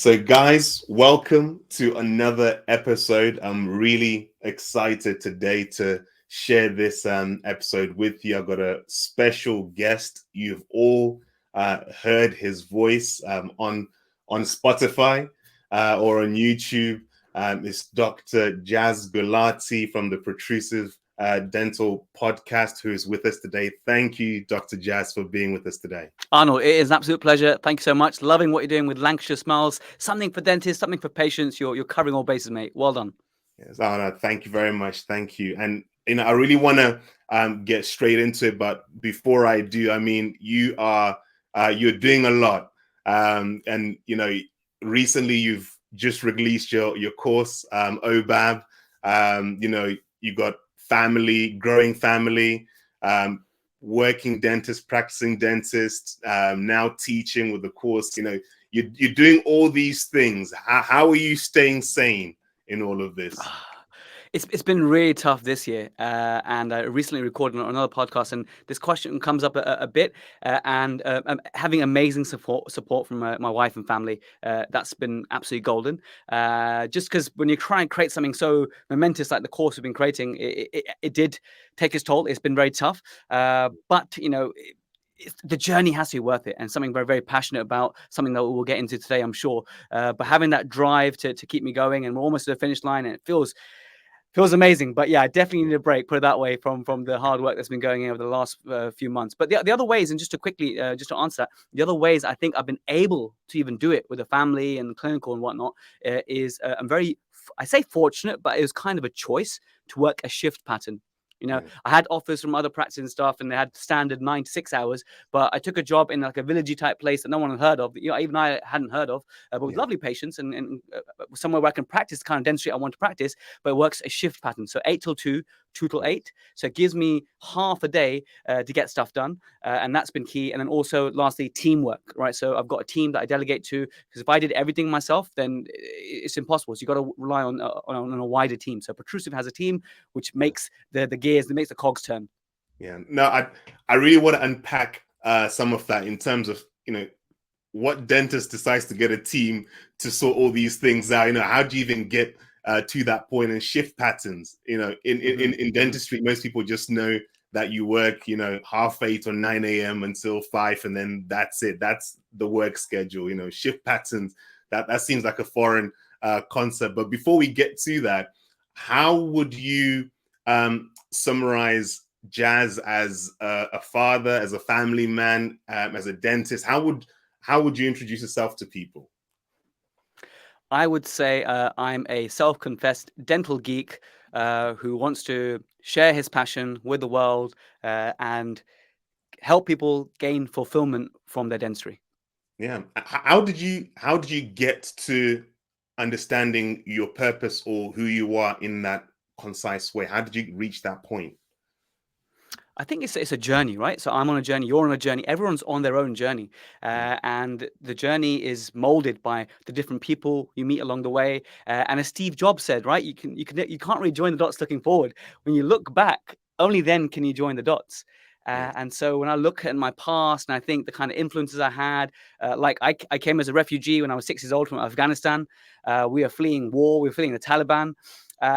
So, guys, welcome to another episode. I'm really excited today to share this episode with you. I've got a special guest. You've all heard his voice on Spotify or on YouTube. It's Dr. Jazz Gulati from the Protrusive Dental Podcast, who is with us today. Thank you, Dr. Jazz, for being with us today. Arnold, it is an absolute pleasure. Thank you so much. Loving what you're doing with Lancashire Smiles. Something for dentists, something for patients. You're covering all bases, mate. Well done. Yes, no, thank you very much. Thank you. And I really want to get straight into it, but before I do, I mean, you're doing a lot, and recently you've just released your course, OBAB. You got family, growing family, working dentist, practicing dentist, now teaching with the course. You're doing all these things. How are you staying sane in all of this? It's been really tough this year, and I recently recorded another podcast, and this question comes up a bit. And having amazing support from my wife and family, that's been absolutely golden. Just because when you try and create something so momentous like the course we've been creating, it did take its toll. It's been very tough, but the journey has to be worth it, and something very, very passionate about, something that we'll get into today, I'm sure. But having that drive to keep me going, and we're almost to the finish line, and it feels amazing. But yeah, I definitely need a break, put it that way, from the hard work that's been going in over the last few months. But the other ways, and just to quickly just to answer that, the other ways I think I've been able to even do it with a family and clinical and whatnot is I'm very, I say fortunate, but it was kind of a choice to work a shift pattern. I had offers from other practices and stuff, and they had standard 9 to 6 hours. But I took a job in like a villagey type place that no one had heard of. Even I hadn't heard of, but with lovely patients and somewhere where I can practice the kind of dentistry I want to practice. But it works a shift pattern, so 8 till 2, 2 till 8. So it gives me half a day to get stuff done, and that's been key. And then also, lastly, teamwork, right? So I've got a team that I delegate to, because if I did everything myself, then it's impossible. So you got to rely on a wider team. So Protrusive has a team which makes the gears, that makes the cogs turn. Yeah, no, I really want to unpack some of that in terms of what dentist decides to get a team to sort all these things out. How do you even get to that point? And shift patterns, in dentistry, most people just know that you work 8:30 or 9 a.m. until 5, and then that's it. That's the work schedule. Shift patterns, that seems like a foreign concept. But before we get to that, how would you summarize Jazz as a father, as a family man, as a dentist? How would you introduce yourself to people? I would say I'm a self-confessed dental geek who wants to share his passion with the world and help people gain fulfillment from their dentistry. Yeah. How did you get to understanding your purpose or who you are in that concise way? How did you reach that point? I think it's a journey, right? So I'm on a journey, you're on a journey, everyone's on their own journey, and the journey is molded by the different people you meet along the way. And as Steve Jobs said, right, you can't really join the dots looking forward. When you look back, only then can you join the dots. And so when I look at my past and I think the kind of influences I had, like I came as a refugee when I was 6 years old from Afghanistan. We were fleeing war, we were fleeing the Taliban.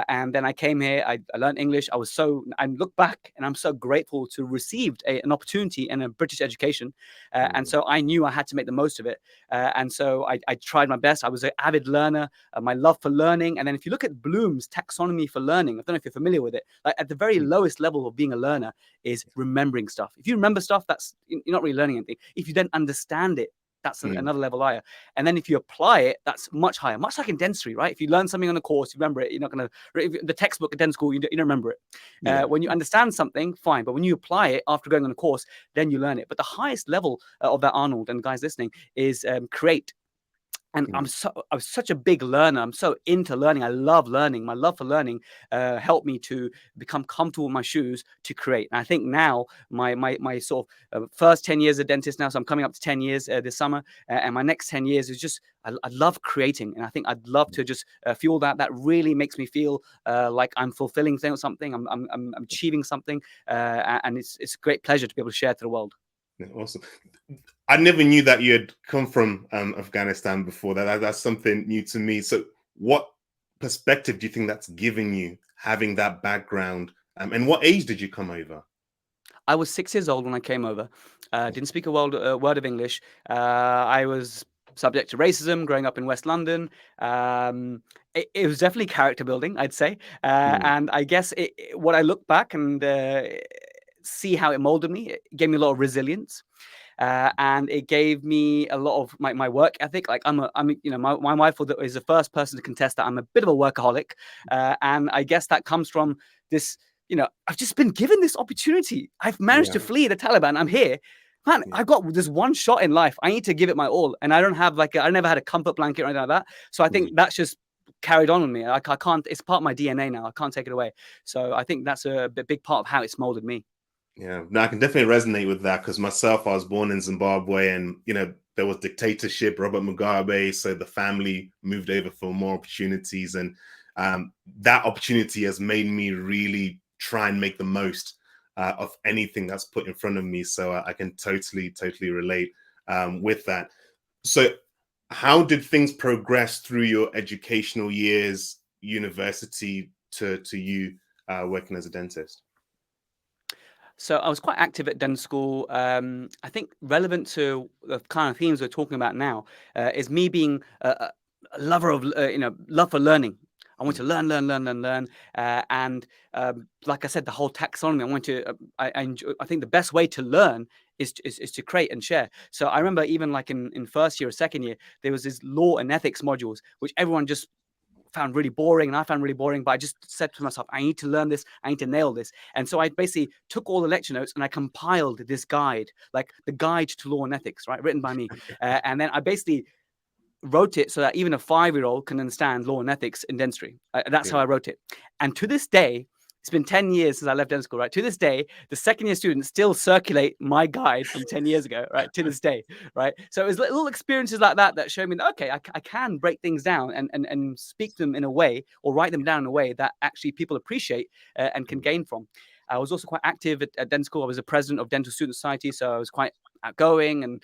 And then I came here, I learned English. I look back and I'm so grateful to received an opportunity in a British education. And so I knew I had to make the most of it. And so I tried my best. I was an avid learner, my love for learning. And then if you look at Bloom's taxonomy for learning, I don't know if you're familiar with it, like at the very lowest level of being a learner is remembering stuff. If you remember stuff, you're not really learning anything. If you then understand it, that's another level higher. And then if you apply it, that's much higher, much like in dentistry, right? If you learn something on a course, you remember it. You're not going to, the textbook at dental school, you don't remember it. When you understand something, fine. But when you apply it after going on a course, then you learn it. But the highest level of that, Arnold, and guys listening, is create. And I'm such a big learner. I'm so into learning. I love learning. My love for learning helped me to become comfortable in my shoes to create. And I think now my sort of first 10 years of dentist now, so I'm coming up to 10 years this summer, and my next 10 years is just I love creating, and I think I'd love to just fuel that. That really makes me feel like I'm fulfilling something. I'm achieving something, and it's a great pleasure to be able to share it to the world. Yeah, awesome. I never knew that you had come from Afghanistan before. That's something new to me. So, what perspective do you think that's giving you having that background? And what age did you come over? I was 6 years old when I came over. Didn't speak a word of English. I was subject to racism growing up in West London. It was definitely character building, I'd say. Mm, And I guess what I look back and see how it molded me, it gave me a lot of resilience. And it gave me a lot of my work ethic. Like my wife is the first person to contest that I'm a bit of a workaholic, and I guess that comes from this. I've just been given this opportunity. I've managed to yeah, flee the Taliban. I'm here. Man, yeah, I've got this one shot in life. I need to give it my all. And I don't have I never had a comfort blanket or anything like that. So I yeah. think that's just carried on with me. I can't, it's part of my DNA now. I can't take it away. So I think that's a big part of how it's molded me. Yeah, no, I can definitely resonate with that because myself, I was born in Zimbabwe, and there was dictatorship, Robert Mugabe, so the family moved over for more opportunities, and that opportunity has made me really try and make the most of anything that's put in front of me. So I can totally relate with that. So, how did things progress through your educational years, university to you working as a dentist? So I was quite active at dental school. I think relevant to the kind of themes we're talking about now is me being a lover of love for learning. I want to learn, and like I said, the whole taxonomy. I want to. I enjoy, I think the best way to learn is to create and share. So I remember even like in first year or second year, there was this law and ethics modules, which everyone just found really boring and I found really boring, but I just said to myself, I need to learn this. I need to nail this. And so I basically took all the lecture notes and I compiled this guide, like the guide to law and ethics, right? Written by me. And then I basically wrote it so that even a 5-year-old can understand law and ethics in dentistry. That's how Yeah, I wrote it. And to this day, it's been 10 years since I left dental school, right? To this day, the second year students still circulate my guide from 10 years ago, right? To this day, right? So it was little experiences like that that showed me that, okay, I can break things down and speak them in a way or write them down in a way that actually people appreciate and can gain from. I was also quite active at dental school. I was a president of Dental Student Society, so I was quite outgoing and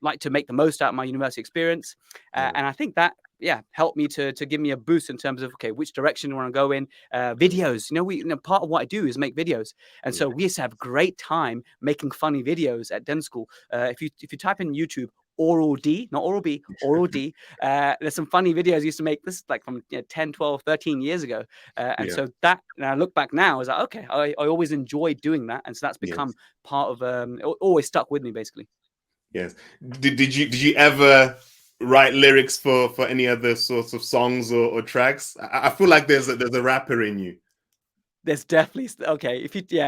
like to make the most out of my university experience. yeah, And I think that helped me to give me a boost in terms of okay, which direction you want to go in. Videos, part of what I do is make videos, and so yeah. we used to have great time making funny videos at dental school. If you type in YouTube Oral D, not Oral B, Oral D. There's some funny videos I used to make this like from 10, 12, 13 years ago. And Yeah. so that, and I look back now, is like, okay, I always enjoyed doing that. And so that's become Yes. part of, always stuck with me basically. Yes. Did you ever write lyrics for any other sorts of songs or tracks? I feel like there's a rapper in you. There's definitely okay.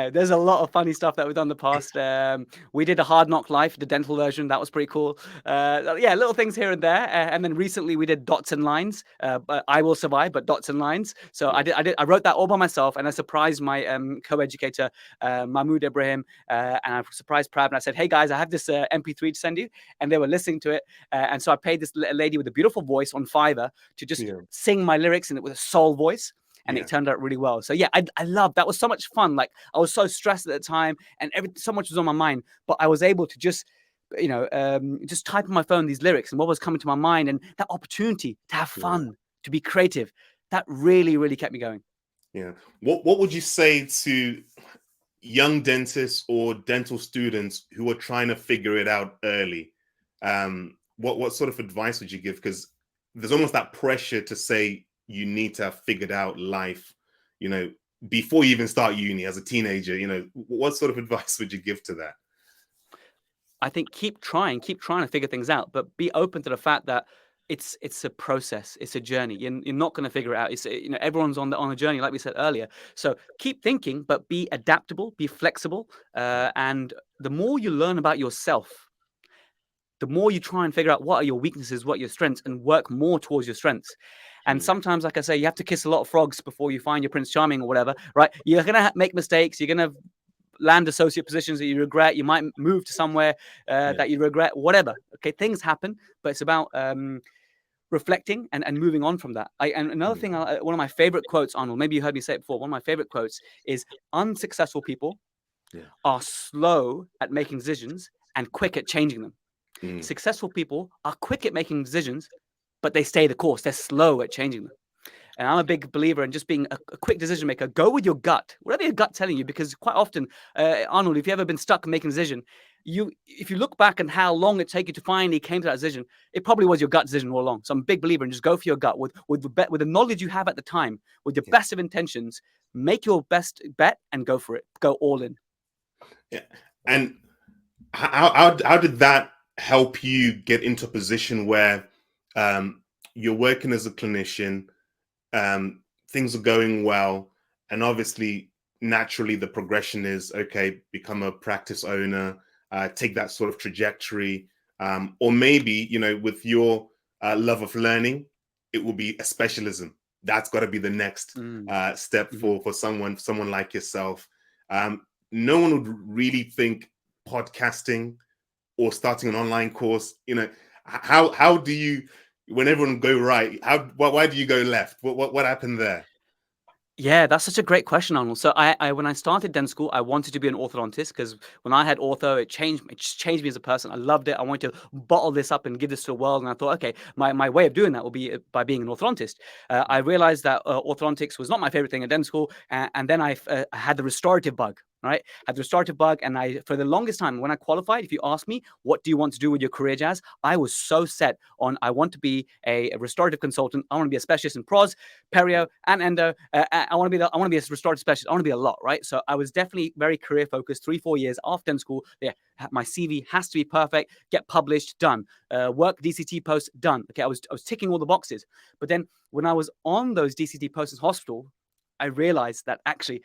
There's a lot of funny stuff that we've done in the past. We did a Hard Knock Life, the dental version. That was pretty cool. Little things here and there. And then recently we did Dots and Lines. But I Will Survive, but Dots and Lines. So Yeah. I wrote that all by myself, and I surprised my co-educator Mahmoud Ibrahim, and I surprised Prav, and I said, "Hey guys, I have this MP3 to send you," and they were listening to it. And so I paid this lady with a beautiful voice on Fiverr to just Yeah. sing my lyrics in it with a soul voice, and it Yeah. turned out really well. So yeah, I love that. Was so much fun. Like I was so stressed at the time, and so much was on my mind, but I was able to just just type on my phone these lyrics and what was coming to my mind, and that opportunity to have Yeah. fun, to be creative, that really kept me going. Yeah. What would you say to young dentists or dental students who are trying to figure it out early? What sort of advice would you give? Because there's almost that pressure to say you need to have figured out life, you know, before you even start uni as a teenager. What sort of advice would you give to that? I think keep trying to figure things out, but be open to the fact that it's a process, it's a journey. You're not going to figure it out. It's everyone's on a journey, like we said earlier. So keep thinking, but be adaptable, be flexible, and the more you learn about yourself, the more you try and figure out what are your weaknesses, what are your strengths, and work more towards your strengths. And Mm, sometimes, like I say, you have to kiss a lot of frogs before you find your Prince Charming or whatever, right? You're gonna make mistakes. You're gonna land associate positions that you regret. You might move to somewhere yeah. that you regret. Whatever. Okay, things happen, but it's about reflecting and moving on from that. And another thing, Yeah. one of my favorite quotes, Arnold. Maybe you heard me say it before. One of my favorite quotes is: "Unsuccessful people Yeah. are slow at making decisions and quick at changing them." Mm. Successful people are quick at making decisions, but they stay the course. They're slow at changing them. And I'm a big believer in just being a quick decision maker. Go with your gut, whatever your gut's telling you, because quite often, Arnold, if you've ever been stuck making a decision, if you look back and how long it took you to finally came to that decision, it probably was your gut decision all along. So I'm a big believer in just go for your gut with the knowledge you have at the time, with your Yeah. best of intentions. Make your best bet and go for it. Go all in. Yeah. And how did that help you get into a position where you're working as a clinician, things are going well, and obviously, naturally, the progression is okay, become a practice owner, take that sort of trajectory, or maybe with your love of learning, it will be a specialism. That's got to be the next step Mhm. for someone like yourself. No one would really think podcasting or starting an online course. How do you, when everyone go right, why do you go left? What happened there? Yeah, that's such a great question, Arnold. So I when I started dental school, I wanted to be an orthodontist because when I had ortho, it just changed me as a person. I loved it. I wanted to bottle this up and give this to the world. And I thought, okay, my way of doing that will be by being an orthodontist. I realized that orthodontics was not my favorite thing at dental school, and then I had the restorative bug. Right, had the restorative bug, and for the longest time, when I qualified, if you ask me, what do you want to do with your career, Jazz? I was so set on I want to be a restorative consultant. I want to be a specialist in pros, perio, and endo. I want to be a restorative specialist. I want to be a lot, right? So I was definitely very career focused. 3-4 years after dental school, yeah, my CV has to be perfect. Get published, done. Work DCT posts, done. Okay, I was ticking all the boxes. But then when I was on those DCT posts in hospital, I realized that actually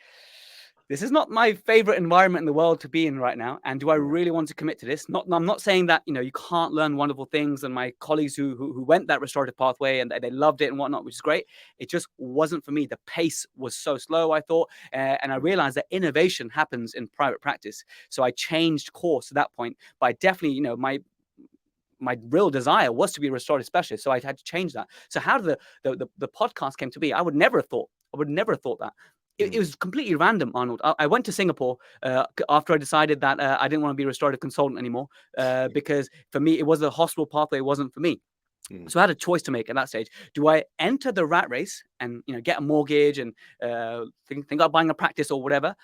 this is not my favorite environment in the world to be in right now. And do I Yeah. really want to commit to this? I'm not saying that, you can't learn wonderful things. And my colleagues who went that restorative pathway and they loved it and whatnot, which is great. It just wasn't for me. The pace was so slow, I thought. And I realized that innovation happens in private practice. So I changed course at that point. But I definitely, my real desire was to be a restorative specialist. So I had to change that. So how did the podcast came to be? I would never have thought that. It Mm. was completely random, Arnold. I went to Singapore after I decided that I didn't want to be a restorative consultant anymore because for me, it was the hospital pathway. It wasn't for me. Mm. So I had a choice to make at that stage. Do I enter the rat race and get a mortgage and think about buying a practice or whatever?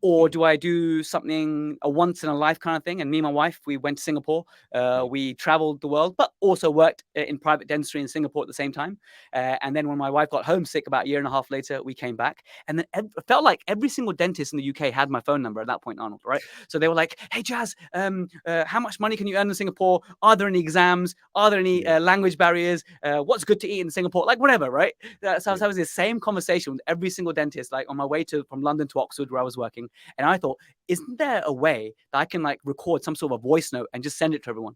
Or Mm. do I do something a once in a life kind of thing? And me and my wife, we went to Singapore. Mm. We traveled the world, but also worked in private dentistry in Singapore at the same time. And then when my wife got homesick about a year and a half later, we came back. And then it felt like every single dentist in the UK had my phone number at that point, Arnold, right? So they were like, hey, Jazz, how much money can you earn in Singapore? Are there any exams? Are there any Yeah. language barriers? What's good to eat in Singapore? Like whatever, right? So I was Yeah. having the same conversation with every single dentist, like on my way from London to Oxford, where I was working. And I thought, isn't there a way that I can like record some sort of a voice note and just send it to everyone?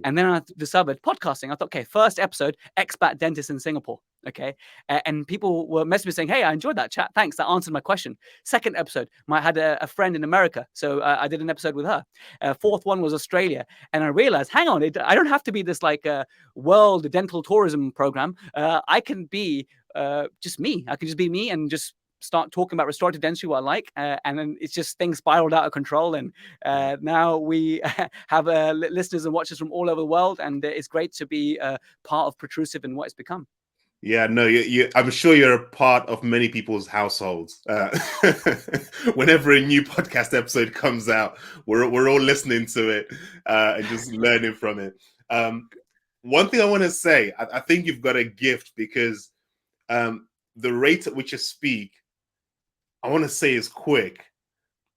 And then I discovered podcasting. I thought, okay, first episode, expat dentist in Singapore. Okay. And people were messaging me saying, hey, I enjoyed that chat. Thanks. That answered my question. Second episode, I had a friend in America. So I did an episode with her. Fourth one was Australia. And I realized, hang on, I don't have to be this like world dental tourism program. I can be just me. I can just be me and just start talking about restorative dentistry, what I like, and then it's just things spiraled out of control. And Yeah. now we have listeners and watchers from all over the world, and it's great to be part of Protrusive and what it's become. Yeah, no, I'm sure you're a part of many people's households. Whenever a new podcast episode comes out, we're all listening to it and just learning from it. One thing I want to say, I think you've got a gift because the rate at which you speak, I want to say is quick,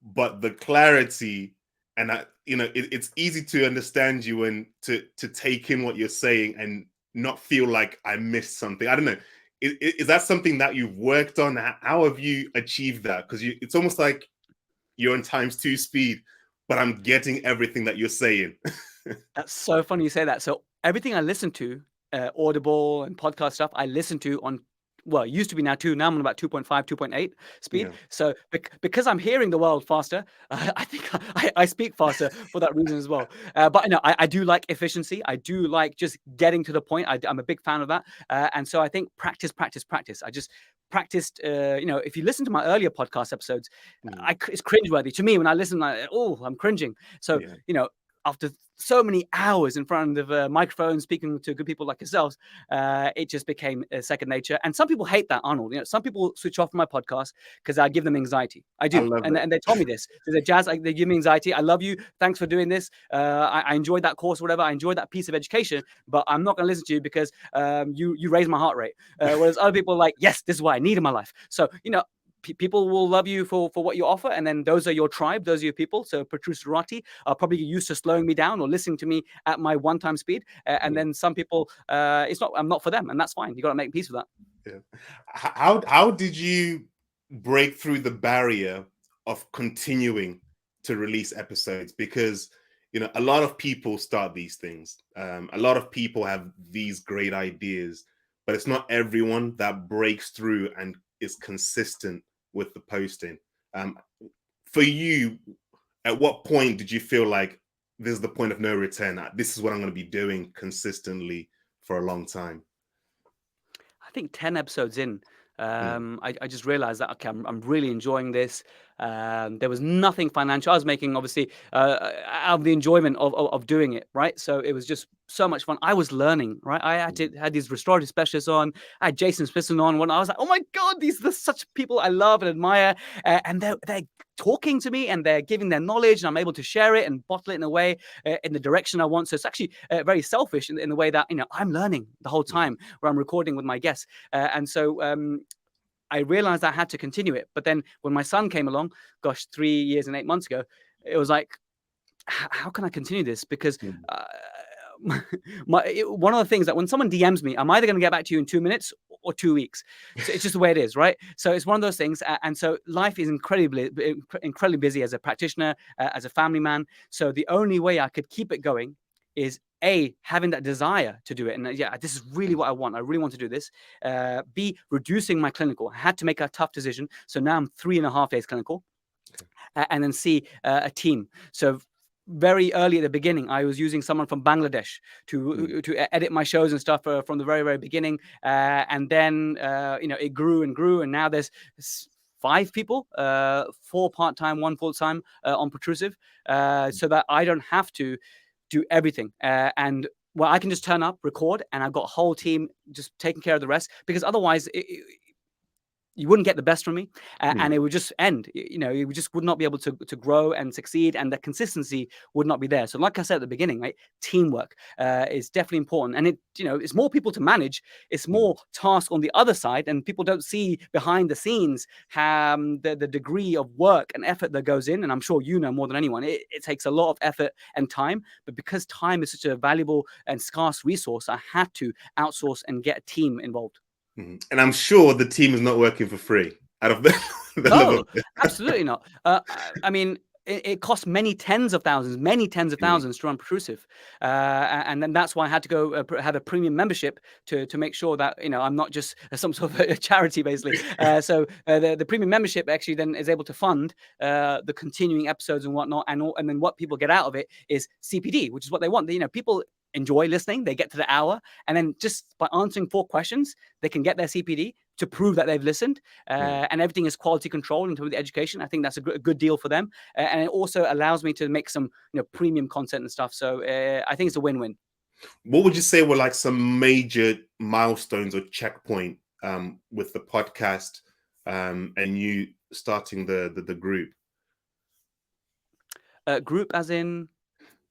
but the clarity and it's easy to understand you and to take in what you're saying and not feel like I missed something. I don't know. Is that something that you've worked on? How have you achieved that? Because it's almost like you're on times two speed, but I'm getting everything that you're saying. That's so funny you say that. So everything I listen to, Audible and podcast stuff, I listen to on, well, it used to be now 2. Now I'm on about 2.5, 2.8 speed. Yeah. So because I'm hearing the world faster, I think I speak faster for that reason as well. But I do like efficiency. I do like just getting to the point. I'm a big fan of that. And so I think practice, practice, practice. I just practiced, if you listen to my earlier podcast episodes, Mm. it's cringeworthy to me when I listen, like, oh, I'm cringing. So, Yeah. after so many hours in front of a microphone, speaking to good people like yourselves, it just became second nature. And some people hate that, Arnold. Some people switch off my podcast because I give them anxiety. I do, and they told me this. They said, Jazz, they give me anxiety. I love you. Thanks for doing this. I enjoyed that course, whatever. I enjoyed that piece of education, but I'm not going to listen to you because you raise my heart rate. Whereas other people are like, yes, this is what I need in my life. So people will love you for what you offer, and then those are your tribe, those are your people. So Petrusarati are probably used to slowing me down or listening to me at my one-time speed, and then some people, I'm not for them, and that's fine. You got to make peace with that. Yeah. How did you break through the barrier of continuing to release episodes? Because a lot of people start these things. A lot of people have these great ideas, but it's not everyone that breaks through and is consistent with the posting. For you, at what point did you feel like this is the point of no return? This is what I'm going to be doing consistently for a long time? I think 10 episodes in, I just realized that, okay, I'm really enjoying this. There was nothing financial. I was making, obviously, out of the enjoyment of doing it, right? So it was just so much fun. I was learning, right? I had these restorative specialists on. I had Jason Spisson on. When I was like, oh my God, these are such people I love and admire. And they're talking to me and they're giving their knowledge, and I'm able to share it and bottle it in a way in the direction I want. So it's actually very selfish in the way that, I'm learning the whole time where I'm recording with my guests. And so I realized I had to continue it. But then when my son came along, 3 years and 8 months ago, it was like, how can I continue this? Because one of the things that when someone DMs me, I'm either going to get back to you in 2 minutes or 2 weeks. So it's just the way it is, right? So it's one of those things. And so life is incredibly busy as a practitioner, as a family man. So the only way I could keep it going is having that desire to do it. And this is really what I want. I really want to do this. B, reducing my clinical. I had to make a tough decision. So now I'm 3.5 days clinical. And then C, a team. So very early at the beginning, I was using someone from Bangladesh to edit my shows and stuff from the very, very beginning. And then, it grew and grew. And now there's 5 people, 4 part-time, 1 full-time on Protrusive, so that I don't have to do everything. And I can just turn up, record, and I've got a whole team just taking care of the rest, because otherwise you wouldn't get the best from me, and it would just end. You just would not be able to grow and succeed, and the consistency would not be there. So like I said at the beginning, right, teamwork is definitely important, and it's more people to manage. It's more task on the other side, and people don't see behind the scenes the degree of work and effort that goes in. And I'm sure more than anyone, it takes a lot of effort and time. But because time is such a valuable and scarce resource, I had to outsource and get a team involved. And I'm sure the team is not working for free out of the no, absolutely not. I mean, it costs many tens of thousands to run Protrusive. And then that's why I had to go have a premium membership to make sure that, I'm not just some sort of a charity, basically. So the premium membership actually then is able to fund the continuing episodes and whatnot. And then what people get out of it is CPD, which is what they want. People enjoy listening. They get to the hour, and then just by answering 4 questions, they can get their CPD to prove that they've listened. And everything is quality control in terms of the education. I think that's a good deal for them, and it also allows me to make some premium content and stuff. So I think it's a win-win. What would you say were like some major milestones or checkpoint with the podcast and you starting the group? Group as in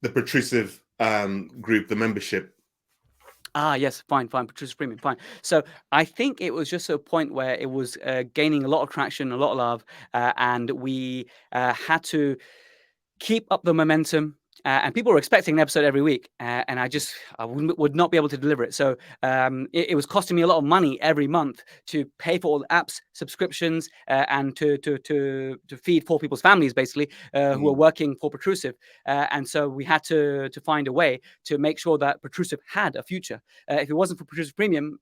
the Protrusive group, the membership. Yes, fine, Protrusive Premium, fine. So I think it was just a point where it was gaining a lot of traction, a lot of love, and we had to keep up the momentum. And people were expecting an episode every week, and I would not be able to deliver it. So it was costing me a lot of money every month to pay for all the apps, subscriptions, and to feed 4 people's families, basically, who are working for Protrusive. And so we had to find a way to make sure that Protrusive had a future. If it wasn't for Protrusive Premium,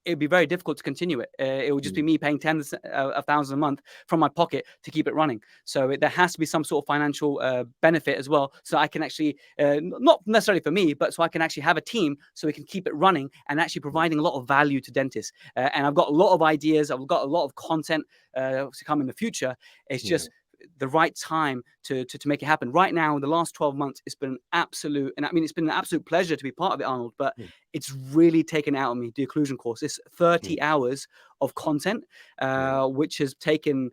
it'd be very difficult to continue it. It would just be me paying tens of thousands a month from my pocket to keep it running. So there has to be some sort of financial benefit as well, so I can actually, not necessarily for me, but so I can actually have a team so we can keep it running and actually providing a lot of value to dentists. And I've got a lot of ideas. I've got a lot of content to come in the future. It's just the right time to make it happen. Right now, in the last 12 months, it's been absolute, and I mean, it's been an absolute pleasure to be part of it, Arnold, but it's really taken out of me, the occlusion course. It's 30 hours of content, which has taken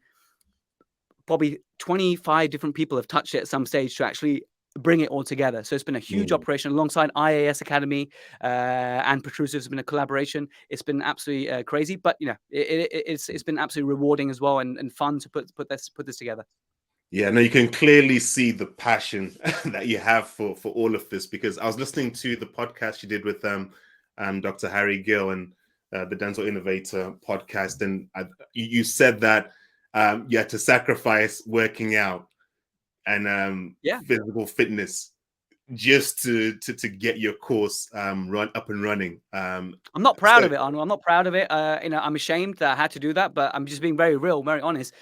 probably 25 different people have touched it at some stage to actually bring it all together. So it's been a huge operation alongside IAS Academy and Protrusive. Has been a collaboration. It's been absolutely crazy, but you know, it's been absolutely rewarding as well and fun to put this together. Yeah, no, you can clearly see the passion that you have for all of this, because I was listening to the podcast you did with Dr. Harry Gill and the Dental Innovator podcast, and you said that you had to sacrifice working out and physical fitness just to get your course up and running. I'm not proud of it, Arnold. I'm not proud of it. You know, I'm ashamed that I had to do that, but I'm just being very real, very honest.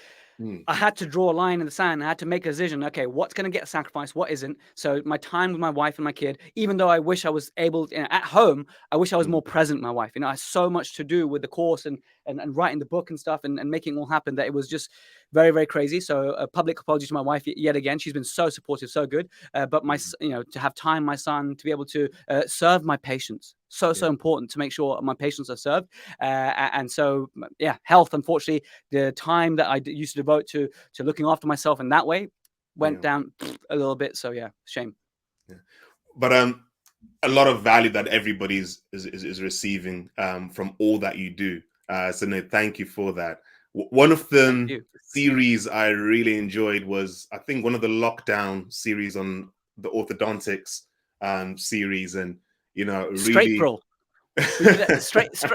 I had to draw a line in the sand. I had to make a decision. Okay, what's going to get sacrificed? What isn't? So my time with my wife and my kid, even though I wish I was able, you know, at home, I wish I was more present with my wife. You know, I had so much to do with the course and writing the book and stuff and making it all happen that it was just very, very crazy. So a public apology to my wife yet again. She's been so supportive, so good. But you know, to have time, my son, to be able to serve my patients. So important to make sure my patients are served. And so, yeah, health, unfortunately, the time that I used to devote to looking after myself in that way went down a little bit. So yeah, shame. But a lot of value that everybody is receiving from all that you do. So no, thank you for that. One of the series I really enjoyed was, I think, one of the lockdown series on the orthodontics series, and you know, really Straight Pro.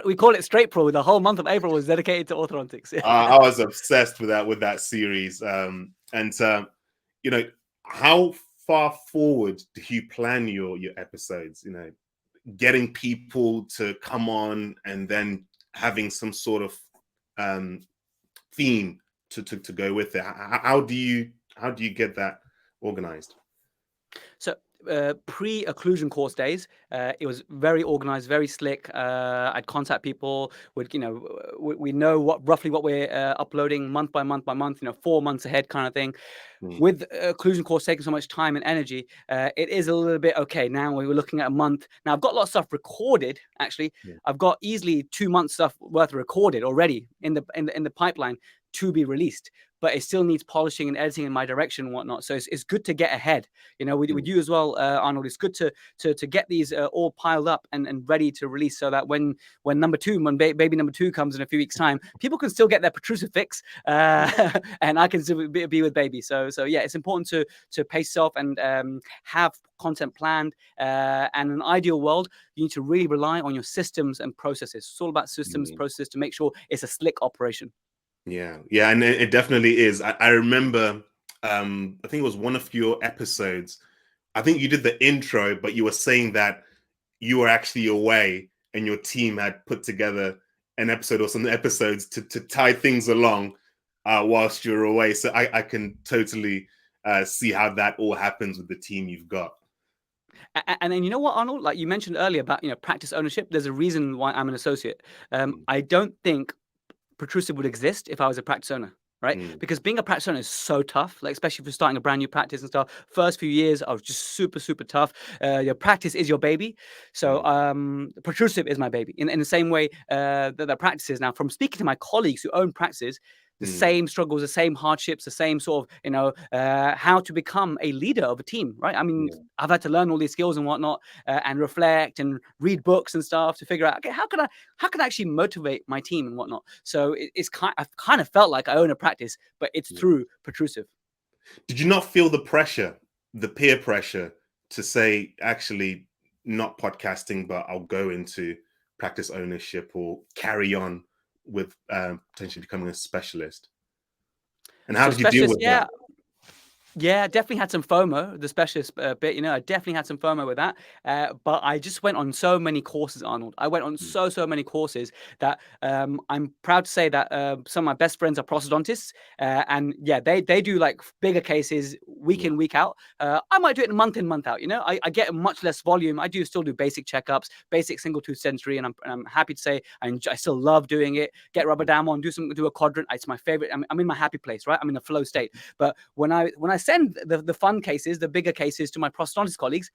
We call it Straight Pro. The whole month of April was dedicated to orthodontics. I was obsessed with that series. You know, how far forward do you plan your episodes? You know, getting people to come on and then having some sort of theme to go with it. How do you get that organized? So pre-occlusion course days, it was very organized, very slick. I'd contact people. We know roughly what we're uploading month by month, you know, 4 months ahead kind of thing. With occlusion course taking so much time and energy, it is a little bit okay. Now we were looking at a month. Now I've got a lot of stuff recorded. Actually, I've got easily 2 months stuff worth recorded already in the pipeline to be released. But it still needs polishing and editing in my direction and whatnot. So it's good to get ahead. You know, with you as well, Arnold. It's good to get these all piled up and ready to release, so that when baby number 2 comes in a few weeks' time, people can still get their protrusive fix, and I can still be with baby. So yeah, it's important to pace yourself and have content planned. And in an ideal world, you need to really rely on your systems and processes. It's all about systems, processes, to make sure it's a slick operation. Yeah, and it definitely is. I remember, I think it was one of your episodes. I think you did the intro, but you were saying that you were actually away and your team had put together an episode or some episodes to tie things along whilst you're away. So I can totally see how that all happens with the team you've got. And then, you know what, Arnold, like you mentioned earlier about, you know, practice ownership. There's a reason why I'm an associate. I don't think Protrusive would exist if I was a practice owner, right? Because being a practice owner is so tough, like especially if you're starting a brand new practice and stuff. First few years, I was just super, super tough. Your practice is your baby. So Protrusive is my baby. In the same way that the practices. Now, from speaking to my colleagues who own practices, the same struggles, the same hardships, the same sort of, you know, how to become a leader of a team, right? I mean, I've had to learn all these skills and whatnot, and reflect and read books and stuff to figure out, okay, how can I actually motivate my team and whatnot? So I've kind of felt like I own a practice, but it's through Protrusive. Did you not feel the pressure, the peer pressure, to say, actually, not podcasting, but I'll go into practice ownership or carry on with potentially becoming a specialist? And how did you deal with that? Yeah, definitely had some FOMO, the specialist bit. I definitely had some FOMO with that. But I just went on so many courses, Arnold. I went on Mm. so many courses that I'm proud to say that some of my best friends are prosthodontists, and yeah, they do like bigger cases week Yeah. in week out. I might do it month in month out. I get much less volume. I do still do basic checkups, basic single tooth dentistry, and I'm happy to say I still love doing it. Get rubber dam on, do a quadrant. It's my favorite. I'm in my happy place, right? I'm in a flow state. But when I send the fun cases, the bigger cases to my prosthodontist colleagues,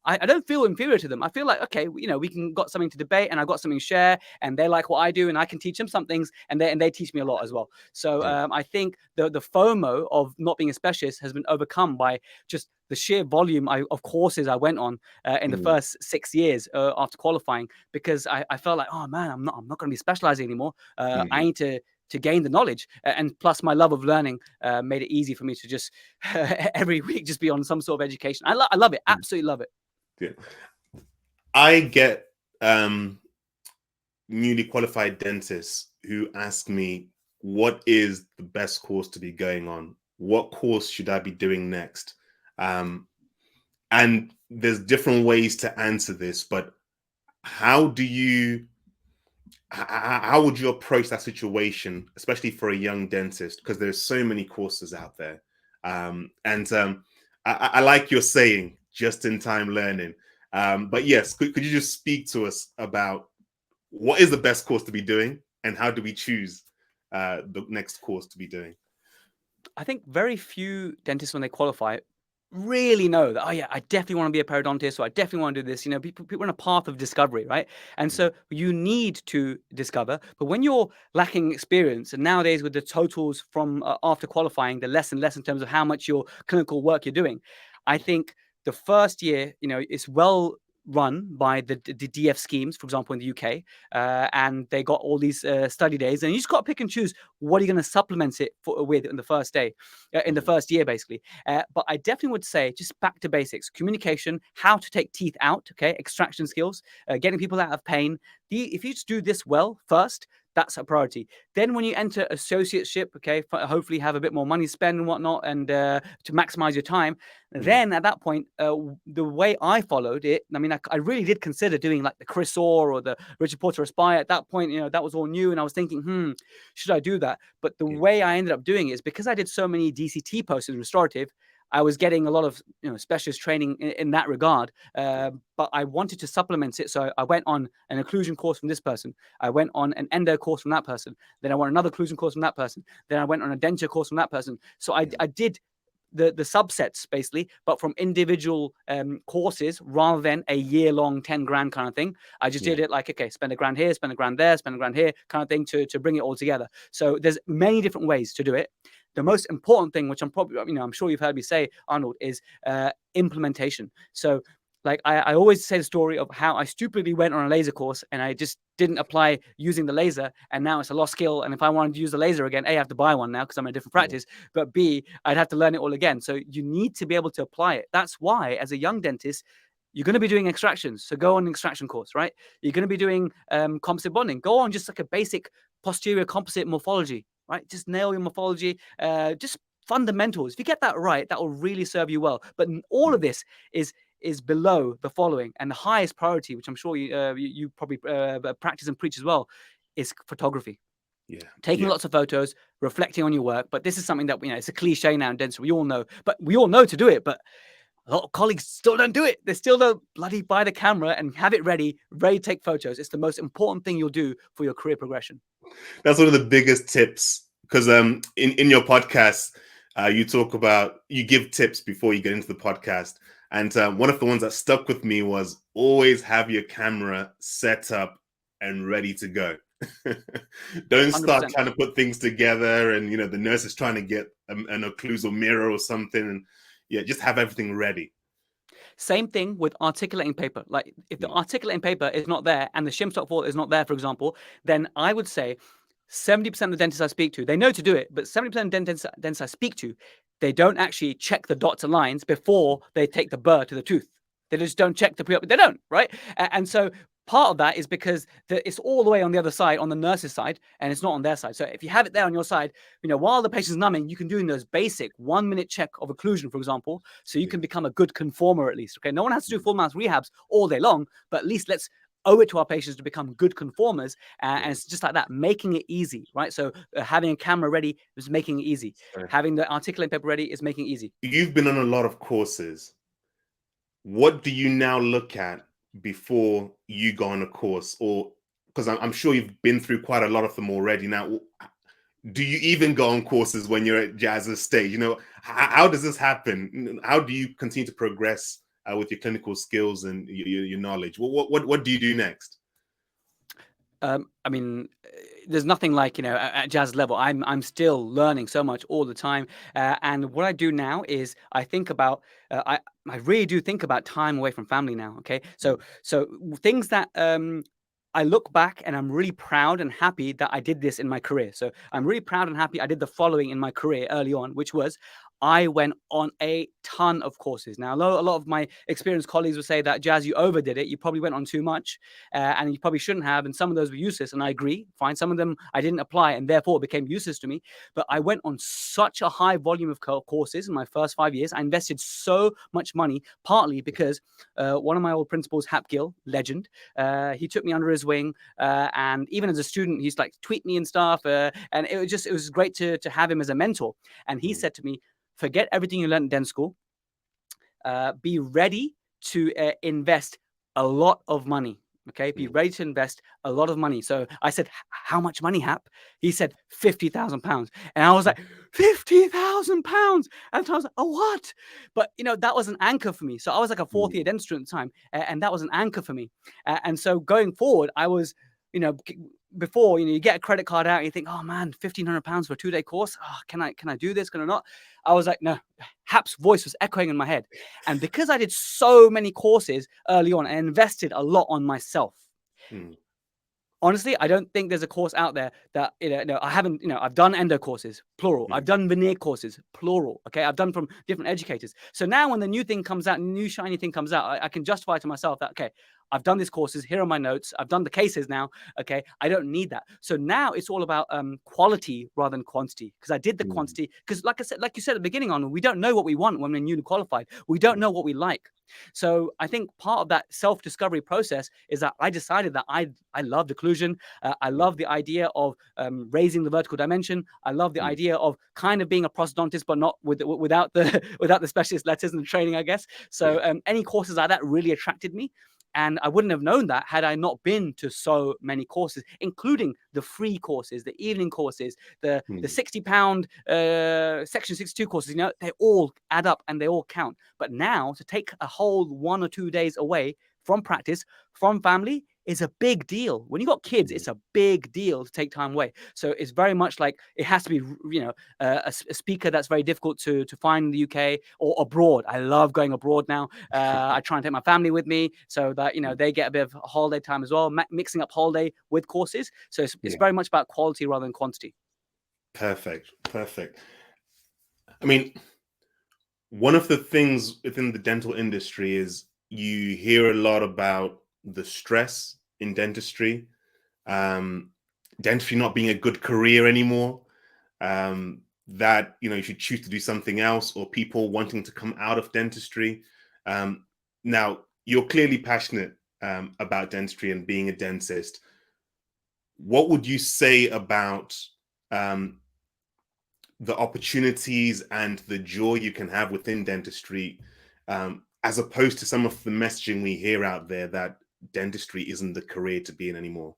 I don't feel inferior to them. I feel like, okay, we can got something to debate, and I got something to share, and they like what I do, and I can teach them some things, and they teach me a lot as well. So Yeah. I think the FOMO of not being a specialist has been overcome by just the sheer volume of courses I went on in the Mm. first 6 years after qualifying, because I felt like, oh man, I'm not going to be specializing anymore. I need to gain the knowledge, and plus my love of learning made it easy for me to just every week just be on some sort of education. I love it, absolutely love it. Yeah. I get newly qualified dentists who ask me, what is the best course to be going on? What course should I be doing next? And there's different ways to answer this, but how do you how would you approach that situation, especially for a young dentist, because there's so many courses out there. And I like your saying, just in time learning. But yes, could you just speak to us about what is the best course to be doing, and how do we choose the next course to be doing? I think very few dentists, when they qualify, really know that, oh yeah, I definitely want to be a periodontist, or I definitely want to do this. People are on a path of discovery, right? And Mm. so you need to discover. But when you're lacking experience, and nowadays with the totals from after qualifying, the less and less in terms of how much your clinical work you're doing, I think the first year, it's well run by the DF schemes, for example, in the UK, and they got all these study days, and you just got to pick and choose what are you going to supplement it with in the first day, in the first year, basically. But I definitely would say just back to basics: communication, how to take teeth out, okay, extraction skills, getting people out of pain. If you just do this well first, that's a priority. Then when you enter associateship, okay, hopefully have a bit more money to spend and whatnot, and to maximize your time. Mm. Then at that point, the way I followed it, I mean, I really did consider doing like the Chris Orr or the Richard Porter Aspire. At that point, that was all new, and I was thinking, should I do that? But the Yeah. way I ended up doing it is because I did so many DCT posts in restorative, I was getting a lot of specialist training in that regard. But I wanted to supplement it, so I went on an occlusion course from this person. I went on an endo course from that person. Then I went another occlusion course from that person. Then I went on a denture course from that person. So I did the subsets basically, but from individual courses rather than a year-long 10 grand kind of thing. I just did it like, okay, spend a grand here, spend a grand there, spend a grand here kind of thing to bring it all together. So there's many different ways to do it. The most important thing, which I'm sure you've heard me say, Arnold, is implementation. So like I always say the story of how I stupidly went on a laser course and I just didn't apply using the laser, and now it's a lost skill. And if I wanted to use the laser again, A, I have to buy one now because I'm in a different practice, but B, I'd have to learn it all again. So you need to be able to apply it. That's why, as a young dentist, you're going to be doing extractions. So go on an extraction course, right? You're going to be doing composite bonding. Go on just like a basic posterior composite morphology, right? Just nail your morphology, just fundamentals. If you get that right, that will really serve you well. But all of this is below the following, and the highest priority, which I'm sure you probably practice and preach as well, is photography. Yeah. Taking Yeah. lots of photos, reflecting on your work. But this is something that it's a cliche now in dentistry. We all know, but we all know to do it. But a lot of colleagues still don't do it. They still don't bloody buy the camera and have it ready to take photos. It's the most important thing you'll do for your career progression. That's one of the biggest tips, because in your podcast, you give tips before you get into the podcast, and one of the ones that stuck with me was always have your camera set up and ready to go. Don't start 100%. trying to put things together, and the nurse is trying to get an occlusal mirror or something, and just have everything ready. Same thing with articulating paper. Like if the articulating paper is not there and the shim stock vault is not there, for example, then I would say 70% of the dentists I speak to, they know to do it, but 70% of dentists I speak to, they don't actually check the dots and lines before they take the burr to the tooth. They just don't check the pre-op. They don't, right? And so part of that is because it's all the way on the other side, on the nurse's side, and it's not on their side. So if you have it there on your side, while the patient's numbing, you can do those basic 1 minute check of occlusion, for example, so you can become a good conformer at least. Okay, no one has to do full mouth rehabs all day long, but at least let's owe it to our patients to become good conformers, and it's just like that, making it easy, right? So having a camera ready is making it easy. Having the articulating paper ready is making it easy. You've been on a lot of courses. What do you now look at before you go on a course? Or because I'm sure you've been through quite a lot of them already. Now, do you even go on courses when you're at Jazz's stage? How does this happen? How do you continue to progress with your clinical skills and your knowledge? What do you do next? I mean, there's nothing like, at Jazz level. I'm still learning so much all the time. And what I do now is I think about, I really do think about time away from family now. Okay. So things that, I look back and I'm really proud and happy that I did this in my career. So I'm really proud and happy I did the following in my career early on, which was I went on a ton of courses. Now, a lot of my experienced colleagues would say that, Jazz, you overdid it. You probably went on too much, and you probably shouldn't have. And some of those were useless. And I agree. Fine. Some of them I didn't apply and therefore it became useless to me. But I went on such a high volume of courses in my first 5 years. I invested so much money, partly because one of my old principals, Hap Gill, legend, he took me under his wing. And even as a student, he's like tweet me and stuff. And it was great to have him as a mentor. And he said to me, forget everything you learned in dental school. Be ready to invest a lot of money. Okay, be ready to invest a lot of money. So I said, how much money, Hap? He said, £50,000. And I was like, £50,000. And I was like, oh, what? But, that was an anchor for me. So I was like a fourth year dentistry at the time. And that was an anchor for me. And so going forward, I was, before, you get a credit card out and you think, oh man, £1,500 for a 2-day course. Oh, can I do this? Can I not? I was like, no. Hap's voice was echoing in my head. And because I did so many courses early on, I invested a lot on myself. Honestly, I don't think there's a course out there that, I haven't, I've done endo courses, plural. I've done veneer courses, plural. Okay. I've done from different educators. So now when the new thing comes out, new shiny thing comes out, I can justify to myself that, okay, I've done these courses. Here are my notes. I've done the cases now. Okay. I don't need that. So now it's all about quality rather than quantity, because I did the quantity. Because like you said at the beginning on, we don't know what we want when we're newly qualified. We don't know what we like. So I think part of that self-discovery process is that I decided that I love occlusion. I love the idea of raising the vertical dimension. I love the idea of kind of being a prosthodontist, but not without the specialist letters and the training, I guess. So any courses like that really attracted me. And I wouldn't have known that had I not been to so many courses, including the free courses, the evening courses, the £60 Section 62 courses. They all add up and they all count. But now to take a whole 1 or 2 days away from practice, from family, is a big deal. When you got kids, it's a big deal to take time away. So it's very much like it has to be, a speaker that's very difficult to find in the UK or abroad. I love going abroad now. I try and take my family with me so that, they get a bit of holiday time as well, mixing up holiday with courses. So it's very much about quality rather than quantity. Perfect. I mean, one of the things within the dental industry is you hear a lot about the stress in dentistry, dentistry not being a good career anymore, that you should choose to do something else, or people wanting to come out of dentistry. Now you're clearly passionate about dentistry and being a dentist. What would you say about the opportunities and the joy you can have within dentistry, as opposed to some of the messaging we hear out there that dentistry isn't the career to be in anymore?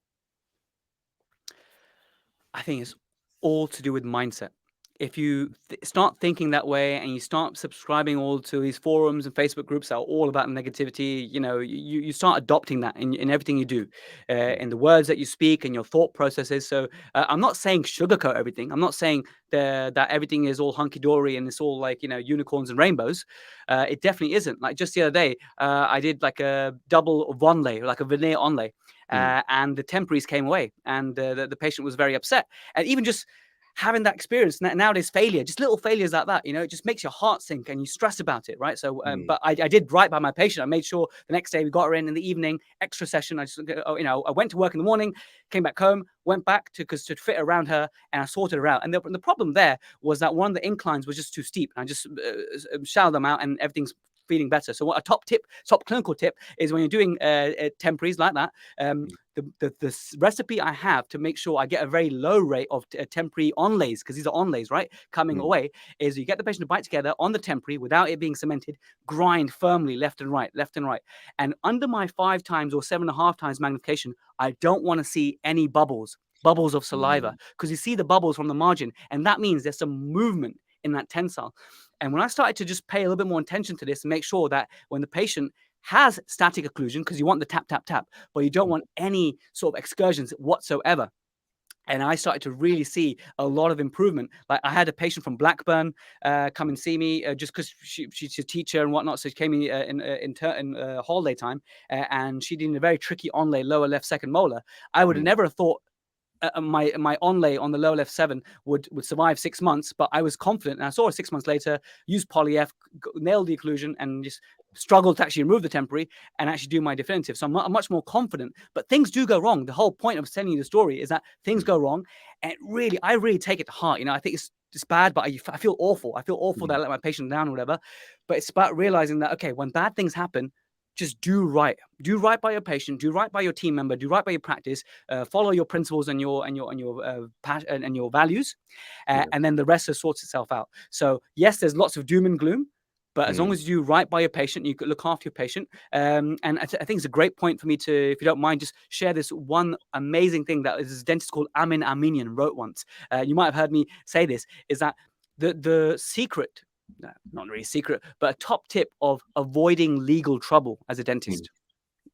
I think it's all to do with mindset. If you start thinking that way and you start subscribing all to these forums and Facebook groups that are all about negativity, you start adopting that in everything you do, in the words that you speak and your thought processes. So I'm not saying sugarcoat everything. I'm not saying that everything is all hunky-dory and it's all like, unicorns and rainbows. It definitely isn't. Like just the other day, I did like a double onlay, like a veneer onlay, and the temporaries came away and the patient was very upset. And even just having that experience nowadays, failure, just little failures like that, it just makes your heart sink and you stress about it, right? So, but I did right by my patient. I made sure the next day we got her in the evening, extra session. I just, I went to work in the morning, came back home, went back to fit around her, and I sorted her out. And the problem there was that one of the inclines was just too steep. And I just shallowed them out, and everything's feeling better. So what a top clinical tip is when you're doing temporaries like that, the recipe I have to make sure I get a very low rate of temporary onlays, because these are onlays, right, coming away, is you get the patient to bite together on the temporary without it being cemented, grind firmly left and right. And under my 5 times or 7.5 times magnification, I don't want to see any bubbles of saliva, because you see the bubbles from the margin, and that means there's some movement in that tensile. And when I started to just pay a little bit more attention to this and make sure that when the patient has static occlusion, because you want the tap, tap, tap, but you don't want any sort of excursions whatsoever. And I started to really see a lot of improvement. Like I had a patient from Blackburn come and see me just because she's a teacher and whatnot. So she came in holiday time, and she did a very tricky onlay lower left second molar. I would have never have thought my onlay on the lower left 7 would survive 6 months, but I was confident, and I saw her 6 months later, used poly-F, nailed the occlusion, and just struggled to actually remove the temporary and actually do my definitive. So I'm much more confident, but things do go wrong. The whole point of telling you the story is that things go wrong, and I really take it to heart. I think it's bad, but I feel awful. I feel awful that I let my patient down or whatever, but it's about realizing that, okay, when bad things happen, just do right by your patient, do right by your team member, do right by your practice, follow your principles and your passion and your values, and then the rest sorts itself out. So yes, there's lots of doom and gloom, but as long as you do right by your patient, you could look after your patient. And I think it's a great point for me to, if you don't mind, just share this one amazing thing that this dentist called Amin Aminian wrote once. You might have heard me say this, is that the secret, not really secret, but a top tip of avoiding legal trouble as a dentist,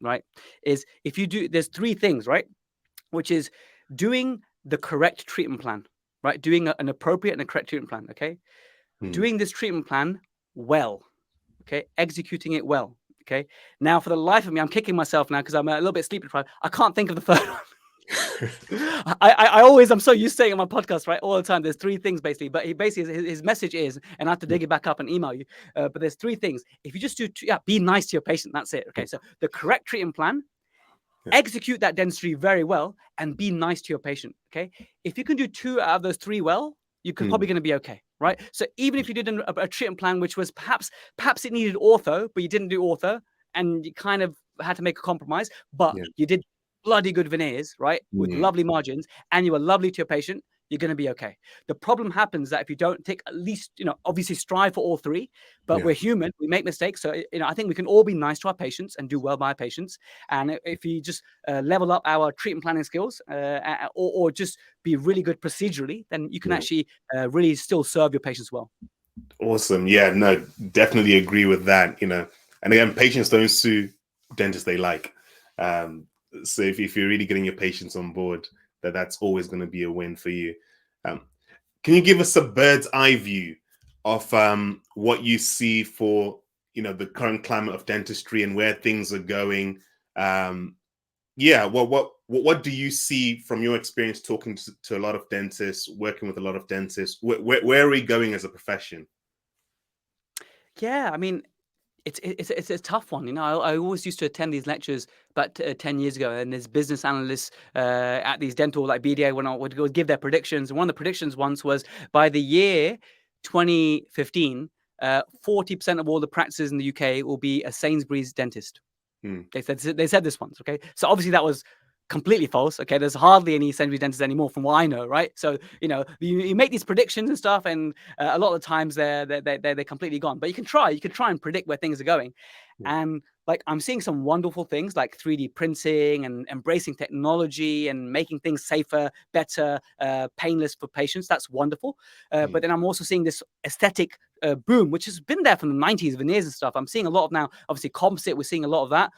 right, is if you do, there's 3 things, right, which is doing the correct treatment plan, right, doing an appropriate and a correct treatment plan, okay, doing this treatment plan well, okay, executing it well, okay. Now, for the life of me, I'm kicking myself now because I'm a little bit sleep deprived. I can't think of the third one. I'm so used to saying on my podcast, right, all the time, there's 3 things basically, but his message is, and I have to dig it back up and email you, but there's 3 things. If you just do be nice to your patient, that's it. Okay, so the correct treatment plan, execute that dentistry very well, and be nice to your patient. Okay, if you can do 2 out of those 3 well, you're probably going to be okay, right? So even if you did a treatment plan which was perhaps it needed ortho, but you didn't do ortho, and you kind of had to make a compromise, but you did bloody good veneers, right, with lovely margins, and you were lovely to your patient, you're going to be okay. The problem happens that if you don't take at least, obviously strive for all 3, but we're human, we make mistakes. So, I think we can all be nice to our patients and do well by our patients. And if you just level up our treatment planning skills, or just be really good procedurally, then you can actually really still serve your patients well. Awesome. Yeah, no, definitely agree with that. And again, patients don't sue dentists they like. So if you're really getting your patients on board, that's always going to be a win for you. Can you give us a bird's eye view of what you see for the current climate of dentistry and where things are going? What do you see from your experience talking to a lot of dentists, working with a lot of dentists? Where are we going as a profession? Yeah, I mean, it's a tough one. I always used to attend these lectures about 10 years ago, and there's business analysts at these dental like BDA would give their predictions. And one of the predictions once was by the year 2015, 40% of all the practices in the UK will be a Sainsbury's dentist. They said this once. Okay, so obviously that was completely false. Okay, there's hardly any Sainsbury's dentists anymore from what I know, right? So you make these predictions and stuff, and a lot of the times they're completely gone. But you can try and predict where things are going. And like I'm seeing some wonderful things like 3D printing and embracing technology and making things safer, better, painless for patients. That's wonderful. But then I'm also seeing this aesthetic boom, which has been there from the 90s, veneers and stuff. I'm seeing a lot of now, obviously composite, we're seeing a lot of that.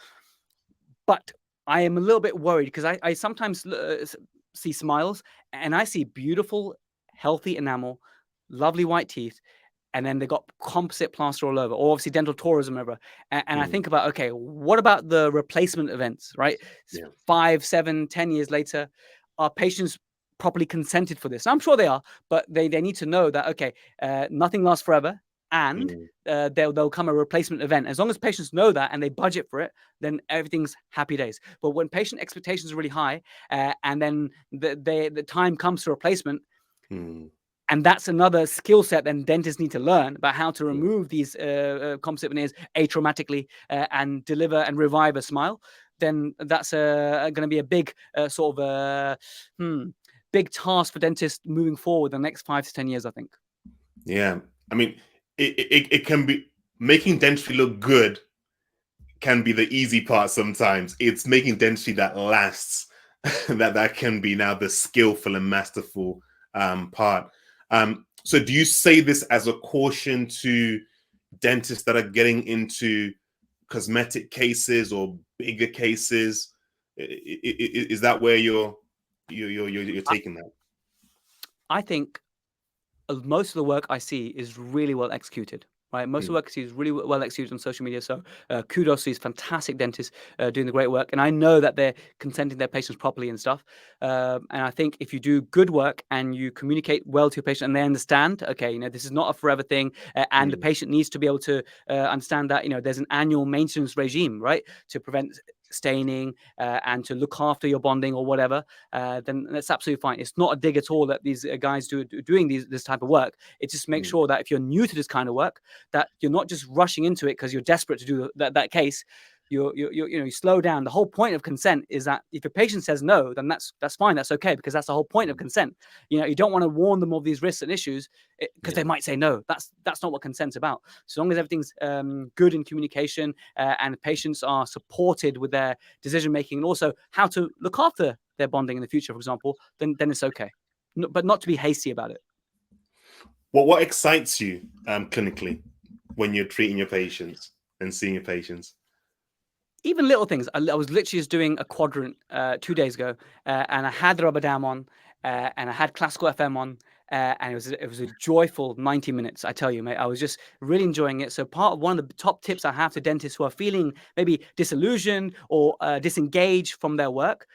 But I am a little bit worried because I sometimes see smiles and I see beautiful, healthy enamel, lovely white teeth, and then they got composite plaster all over, or obviously dental tourism over. And I think about, okay, what about the replacement events, right? 5, 7, 10 years later, are patients properly consented for this? And I'm sure they are, but they need to know that, okay, nothing lasts forever, and there'll come a replacement event. As long as patients know that and they budget for it, then everything's happy days. But when patient expectations are really high, and then the time comes to replacement, and that's another skill set then dentists need to learn about how to remove these composite veneers atraumatically and deliver and revive a smile. Then that's going to be a big sort of big task for dentists moving forward the next 5 to 10 years, I think. Yeah, I mean, it can be making dentistry look good can be the easy part sometimes. It's making dentistry that lasts that can be now the skillful and masterful part. So do you say this as a caution to dentists that are getting into cosmetic cases or bigger cases? Is that where you're taking that? I think most of the work I see is really well executed. Right, most of the work I see is really well executed on social media. So kudos to these fantastic dentists doing the great work. And I know that they're consenting their patients properly and stuff. And I think if you do good work and you communicate well to your patient and they understand, okay, this is not a forever thing, and the patient needs to be able to understand that, there's an annual maintenance regime, right, to prevent staining and to look after your bonding or whatever, then that's absolutely fine. It's not a dig at all that these guys doing this type of work. It just makes sure that if you're new to this kind of work, that you're not just rushing into it because you're desperate to do that case. You slow down. The whole point of consent is that if your patient says no, then that's fine. That's okay, because that's the whole point of consent. You don't want to warn them of these risks and issues because they might say no. That's not what consent's about. So long as everything's good in communication and the patients are supported with their decision making and also how to look after their bonding in the future, for example, then it's okay. But not to be hasty about it. Well, what excites you clinically when you're treating your patients and seeing your patients? Even little things. I was literally just doing a quadrant 2 days ago, and I had the rubber dam on, and I had classical FM on, and it was a joyful 90 minutes. I tell you, mate, I was just really enjoying it. So one of the top tips I have to dentists who are feeling maybe disillusioned or disengaged from their work,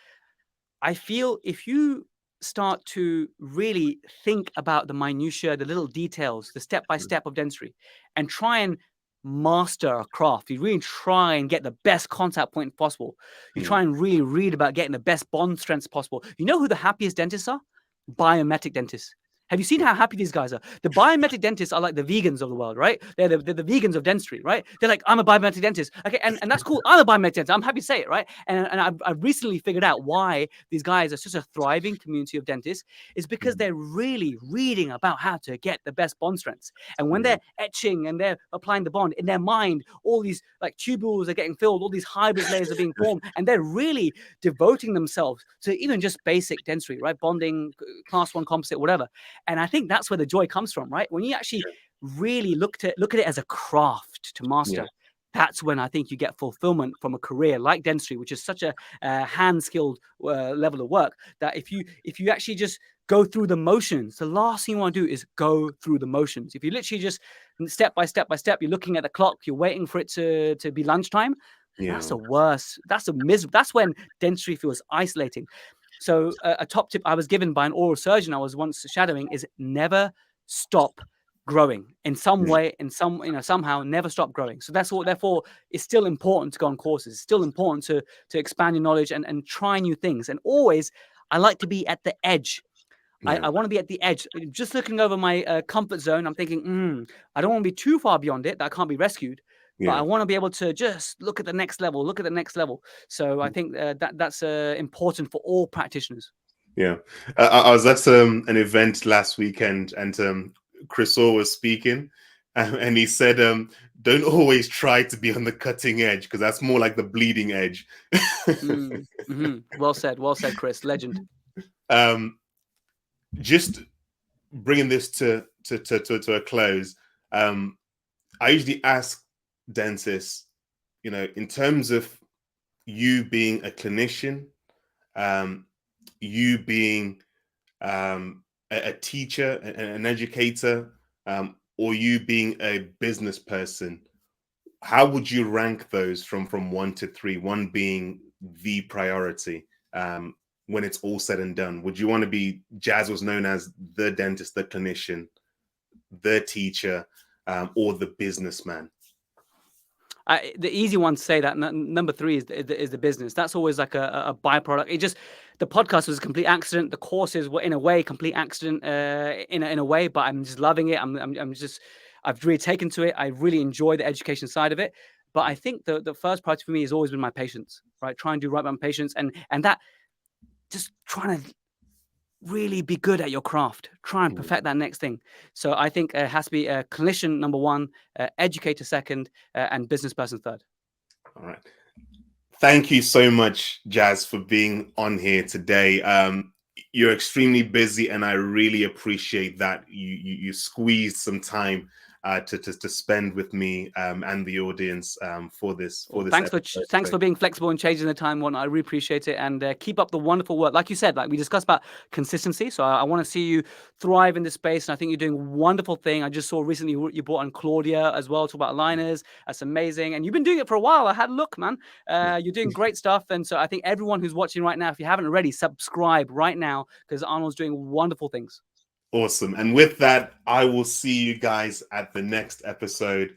I feel if you start to really think about the minutiae, the little details, the step by step of dentistry, and try and master a craft, you really try and get the best contact point possible. You try and really read about getting the best bond strengths possible. You know who the happiest dentists are? Biometric dentists. Have you seen how happy these guys are? The biometric dentists are like the vegans of the world, right? They're the vegans of dentistry, right? They're like, I'm a biometric dentist. Okay, and that's cool. I'm a biometric dentist. I'm happy to say it, right? And I've recently figured out why these guys are such a thriving community of dentists is because they're really reading about how to get the best bond strengths. And when they're etching and they're applying the bond, in their mind, all these like tubules are getting filled, all these hybrid layers are being formed, and they're really devoting themselves to even just basic dentistry, right? Bonding, class 1 composite, whatever. And I think that's where the joy comes from, right? When you actually really look at it as a craft to master, that's when I think you get fulfillment from a career like dentistry, which is such a hand-skilled level of work, that if you actually just go through the motions, the last thing you want to do is go through the motions. If you literally just step by step, you're looking at the clock, you're waiting for it to be lunchtime, that's the worst. That's that's when dentistry feels isolating. So a top tip I was given by an oral surgeon I was once shadowing is never stop growing in some way, somehow never stop growing. So therefore it's still important to go on courses. It's still important to expand your knowledge and try new things. And always, I like to be at the edge. I want to be at the edge, just looking over my comfort zone. I'm thinking, I don't want to be too far beyond it that I can't be rescued. But I want to be able to just look at the next level. So I think that's important for all practitioners. Yeah. I was at an event last weekend, and Chris Orr was speaking, and he said, don't always try to be on the cutting edge, because that's more like the bleeding edge. Well said, Chris. Legend. Just bringing this to a close, I usually ask dentists, in terms of you being a clinician, you being a teacher, an educator, or you being a business person, how would you rank those from 1 to 3? 1 being the priority. when it's all said and done? Would you want to be, Jazz was known as the dentist, the clinician, the teacher, or the businessman? The easy one to say that number 3 is the business. That's always like a byproduct. It just, the podcast was a complete accident. The courses were in a way complete accident in a way, but I'm just loving it. I've really taken to it. I really enjoy the education side of it. But I think the first priority for me has always been my patients, right? Try and do right by my patients, and that just trying to really be good at your craft. Try and perfect that next thing. So I think it has to be a clinician number 1, educator second, and business person third. All right. Thank you so much, Jazz, for being on here today. You're extremely busy, and I really appreciate that you squeezed some time to spend with me and the audience for this. Thanks for being flexible and changing the time one. I really appreciate it, and keep up the wonderful work. Like you said, like we discussed about consistency. So I want to see you thrive in this space, and I think you're doing a wonderful thing. I just saw recently you brought on Claudia as well, talk about aligners. That's amazing, and you've been doing it for a while. I had a look, man. You're doing great stuff, and so I think everyone who's watching right now, if you haven't already, subscribe right now because Arnold's doing wonderful things. Awesome. And with that, I will see you guys at the next episode.